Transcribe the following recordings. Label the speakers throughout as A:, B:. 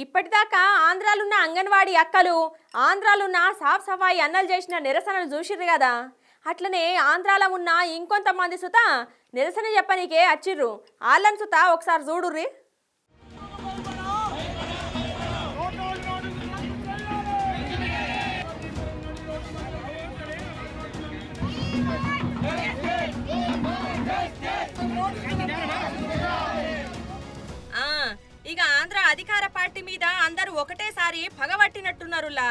A: ఇప్పటిదాకా ఆంధ్రాలున్న అంగన్వాడీ అక్కలు ఆంధ్రాలున్న సాఫ్ సఫాయి అన్నలు చేసిన నిరసనలు చూసిర్రు కదా. అట్లనే ఆంధ్రాలో ఉన్న ఇంకొంతమంది సుత నిరసన చెప్పనీకే వచ్చిర్రు. వాళ్ళని సుత ఒకసారి చూడుర్రి. ఇక ఆంధ్ర అధికార పార్టీ మీద అందరూ ఒకటేసారి పగబట్టినట్టున్నారులా.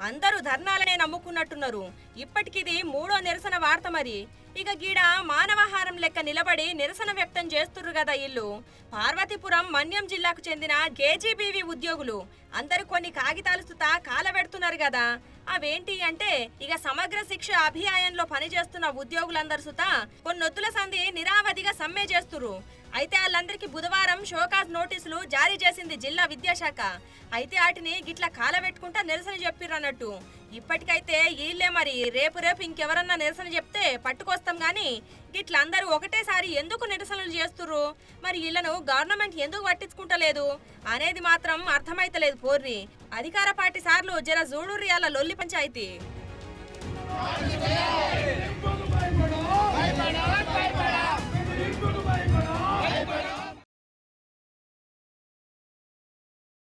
A: అందరూ ధర్నాలనే నమ్ముకున్నట్టున్నారు. ఇప్పటికిది 3వ నిరసన వార్త మరి. ఇక గీడ మానవహారం లెక్క నిలబడి నిరసన వ్యక్తం చేస్తుర్రు కదా ఇల్లు. పార్వతీపురం మన్యం జిల్లాకు చెందిన కేజీబీవీ ఉద్యోగులు అందరూ కొన్ని కాగితాలు సుతా కాలబెడుతున్నారు కదా. అవేంటి అంటే ఇక సమగ్ర శిక్ష అభియాన్లో పనిచేస్తున్న ఉద్యోగులందరూ సుతా కొన్నొత్తుల సంధి నిరావధిగా సమ్మె చేస్తుర్రు. అయితే వాళ్ళందరికీ బుధవారం షోకాజ్ నోటీసులు జారీ చేసింది జిల్లా విద్యాశాఖ. అయితే వాటిని గిట్లా కాలబెట్టుకుంటా నిరసన చెప్పిర్రన్నట్టు. ఇప్పటికైతే వీళ్ళే మరి రేపు ఇంకెవరన్నా నిరసన చెప్తే పట్టుకొస్తాం గాని గిట్లా అందరూ ఒకటేసారి ఎందుకు నిరసనలు చేస్తుర్రు, మరి వీళ్ళను గవర్నమెంట్ ఎందుకు పట్టించుకుంటలేదు అనేది మాత్రం అర్థమైతలేదు పోర్రి. అధికార పార్టీ సార్లు జర జూడుర్రి అలా లొల్లి పంచాయితీ.